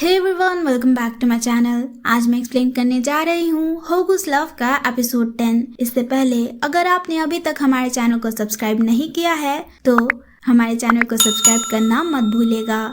Hey everyone, welcome back to my channel. आज मैं explain करने जा रही हूँ होगूस लव का एपिसोड 10। इससे पहले अगर आपने अभी तक हमारे चैनल को सब्सक्राइब नहीं किया है तो हमारे चैनल को सब्सक्राइब करना मत भूलिएगा।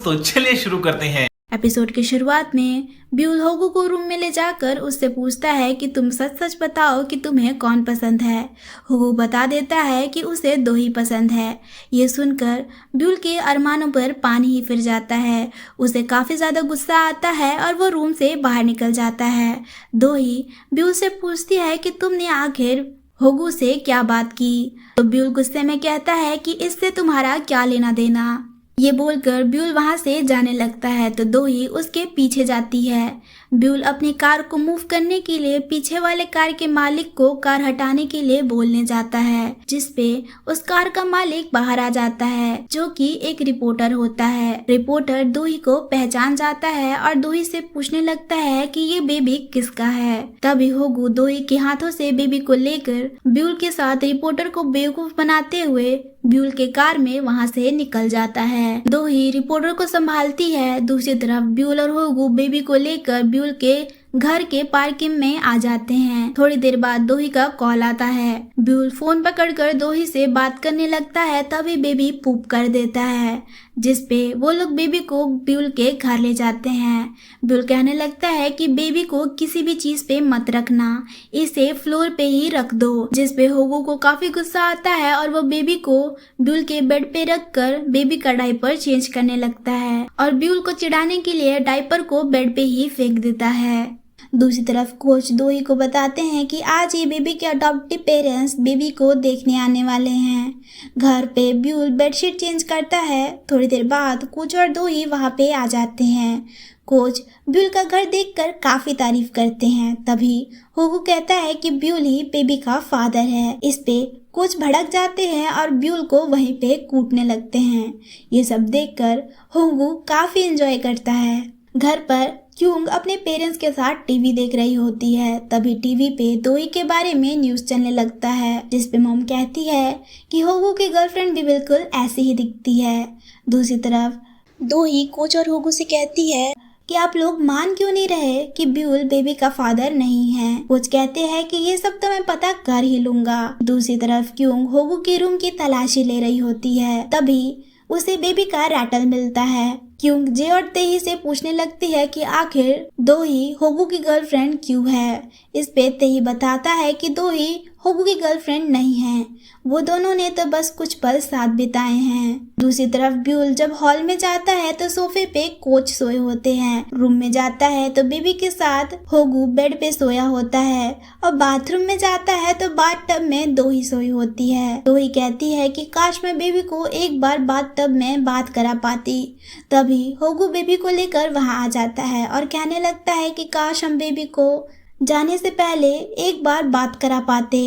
तो चलिए शुरू करते हैं। एपिसोड की शुरुआत में ब्यूल होगू को रूम में ले जाकर उससे पूछता है कि तुम सच सच बताओ कि तुम्हें कौन पसंद है। होगू बता देता है कि उसे दो ही पसंद है। ये सुनकर ब्यूल के अरमानों पर पानी ही फिर जाता है। उसे काफ़ी ज़्यादा गुस्सा आता है और वो रूम से बाहर निकल जाता है। दो ही ब्यूल से पूछती है कि तुमने आखिर होगू से क्या बात की। तो ब्यूल गुस्से में कहता है कि इससे तुम्हारा क्या लेना देना। ये बोलकर ब्यूल वहां से जाने लगता है तो दो ही उसके पीछे जाती है। ब्यूल अपनी कार को मूव करने के लिए पीछे वाले कार के मालिक को कार हटाने के लिए बोलने जाता है, जिसपे उस कार का मालिक बाहर आ जाता है जो कि एक रिपोर्टर होता है। रिपोर्टर दो ही को पहचान जाता है और दो ही से पूछने लगता है कि ये बेबी किसका है। तभी होगू दो ही के हाथों से बेबी को लेकर ब्यूल के साथ रिपोर्टर को बेवकूफ बनाते हुए ब्यूल के कार में वहां से निकल जाता है। दो ही रिपोर्टर को संभालती है। दूसरी तरफ ब्यूल और होगू बेबी को लेकर ब्यूल के घर के पार्किंग में आ जाते हैं। थोड़ी देर बाद दो ही का कॉल आता है। ब्यूल फोन पकड़कर दो ही से बात करने लगता है। तभी बेबी पूप कर देता है, जिसपे वो लोग बेबी को ब्यूल के घर ले जाते हैं। ब्यूल कहने लगता है कि बेबी को किसी भी चीज पे मत रखना, इसे फ्लोर पे ही रख दो, जिसपे होगू को काफी गुस्सा आता है और वो बेबी को ब्यूल के बेड पे रखकर बेबी का डायपर चेंज करने लगता है और ब्यूल को चिढ़ाने के लिए डायपर को बेड पे ही फेंक देता है। दूसरी तरफ कोच दो ही को बताते हैं कि आज ये बेबी के अडॉप्टिव पेरेंट्स बेबी को देखने आने वाले हैं। घर पे ब्यूल बेडशीट चेंज करता है। थोड़ी देर बाद कोच और दो ही वहाँ पे आ जाते हैं। कोच ब्यूल का घर देखकर काफी तारीफ करते हैं। तभी होगू कहता है कि ब्यूल ही बेबी का फादर है। इस पे कोच भड़क जाते हैं और ब्यूल को वहीं पे कूटने लगते हैं। ये सब देखकर होगू काफी एंजॉय करता है। घर पर क्यूंग अपने पेरेंट्स के साथ टीवी देख रही होती है। तभी टीवी पे दो ही के बारे में न्यूज चलने लगता है, जिसपे मॉम कहती है कि होगू की गर्लफ्रेंड भी बिल्कुल ऐसी ही दिखती है। दूसरी तरफ दो ही कोच और होगू से कहती है कि आप लोग मान क्यों नहीं रहे कि ब्यूल बेबी का फादर नहीं है। कोच कहते हैं कि ये सब तो मैं पता कर ही लूंगा। दूसरी तरफ क्यूंग होगू के रूम की तलाशी ले रही होती है। तभी उसे बेबी का रैटल मिलता है। क्यूंग जे और तेही से पूछने लगती है कि आखिर दो ही होगू की गर्लफ्रेंड क्यों है। इस पे तेही बताता है कि दो ही होगू की गर्लफ्रेंड नहीं है, वो दोनों ने तो बस कुछ पल साथ बिताए हैं। दूसरी तरफ ब्यूल जब हॉल में जाता है तो सोफे पे कोच सोए होते हैं। रूम में जाता है तो बेबी के साथ होगू बेड पे सोया होता है और बाथरूम में जाता है तो बाथटब में दो ही सोई होती है। दो ही कहती है कि काश मैं बेबी को एक बार बाथटब में बात करा पाती। तभी होगू बेबी को लेकर वहां आ जाता है और कहने लगता है कि काश हम बेबी को जाने से पहले एक बार बात करा पाते।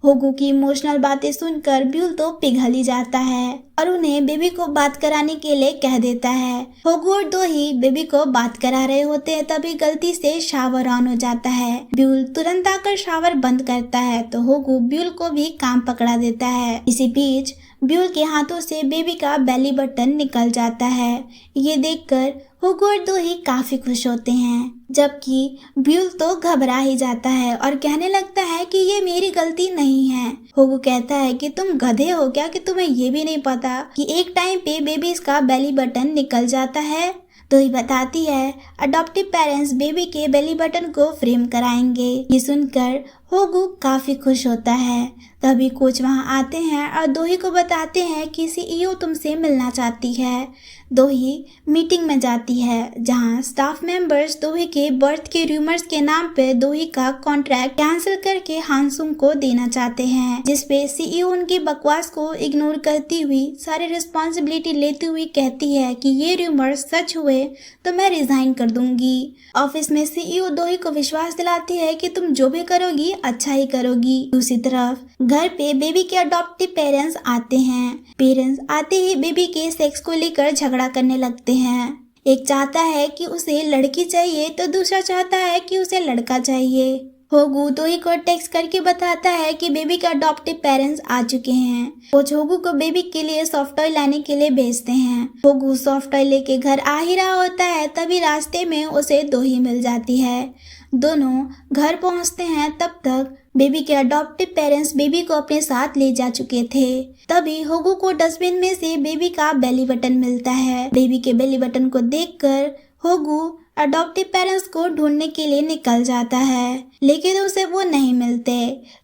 होगू की इमोशनल बातें सुनकर ब्यूल तो पिघल ही जाता है और उन्हें बेबी को बात कराने के लिए कह देता है। होगू और दो ही बेबी को बात करा रहे होते हैं। तभी गलती से शावर ऑन हो जाता है। ब्यूल तुरंत आकर शावर बंद करता है तो होगू ब्यूल को भी काम पकड़ा देता है। इसी बीच ब्यूल के हाथों से बेबी का बेली बटन निकल जाता है। ये देखकर होगू और दो ही काफी खुश होते हैं, जबकि ब्यूल तो घबरा ही जाता है और कहने लगता है कि ये मेरी गलती नहीं है। होगू कहता है कि तुम गधे हो क्या कि तुम्हें ये भी नहीं पता कि एक टाइम पे बेबी का बेली बटन निकल जाता है। तो ही बताती है अडॉप्टिव पेरेंट्स बेबी के बेली बटन को फ्रेम कराएंगे। ये सुनकर होगू काफी खुश होता है। तभी कोच वहां आते हैं और दो ही को बताते हैं कि सीईओ तुमसे मिलना चाहती है। दो ही मीटिंग में जाती है जहां स्टाफ मेंबर्स दो ही के बर्थ के रूमर्स के नाम पे दो ही का कॉन्ट्रैक्ट कैंसिल करके हानसुंग को देना चाहते हैं, जिसपे सीईओ उनकी बकवास को इग्नोर करती हुई सारी रिस्पॉन्सिबिलिटी लेती हुई कहती है कि ये रूमर्स सच हुए तो मैं रिजाइन कर दूंगी। ऑफिस में सीईओ दो ही को विश्वास दिलाती है कि तुम जो भी करोगी अच्छा ही करोगी। दूसरी तरफ घर पे बेबी के अडॉप्टिव पेरेंट्स आते हैं। पेरेंट्स आते ही बेबी के सेक्स को लेकर झगड़ा करने लगते हैं। एक चाहता है कि उसे लड़की चाहिए तो दूसरा चाहता है कि उसे लड़का चाहिए। होगू दोही को टेक्स्ट करके बताता है कि बेबी के अडॉप्टिव पेरेंट्स आ चुके हैं। वो होगू को बेबी के लिए सॉफ्ट टॉय लाने के लिए भेजते हैं। होगू सॉफ्ट टॉय लेके घर आ ही रहा होता है, तभी रास्ते में उसे दोही मिल जाती है। दोनों घर पहुंचते हैं, तब तक बेबी के अडॉप्टिव पेरेंट्स बेबी को अपने साथ ले जा चुके थे। तभी होगू को डस्टबिन में से बेबी का बेली बटन मिलता है। बेबी के बेली बटन को देखकर होगू अडॉप्टिव पेरेंट्स को ढूंढने के लिए निकल जाता है, लेकिन उसे वो नहीं मिलते।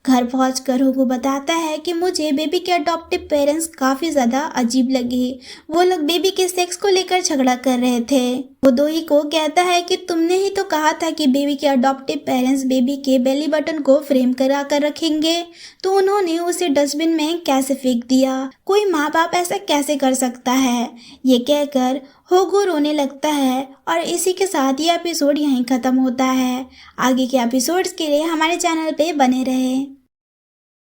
घर पहुंचकर होगू बताता है कि मुझे बेबी के अडॉप्टिव पेरेंट्स काफी ज्यादा अजीब लगे। वो लोग बेबी के सेक्स को लेकर झगड़ा कर रहे थे। वो दोही को कहता है कि तुमने ही तो कहा था कि बेबी के अडॉप्टिव पेरेंट्स बेबी के बेली बटन को फ्रेम करा कर रखेंगे, तो उन्होंने उसे डस्टबिन में कैसे फेंक दिया? कोई माँ बाप ऐसा कैसे कर सकता है? ये कहकर होगू रोने लगता है और इसी के साथ ये एपिसोड यहीं खत्म होता है। आगे के एपिसोड्स के लिए हमारे चैनल पे बने रहें।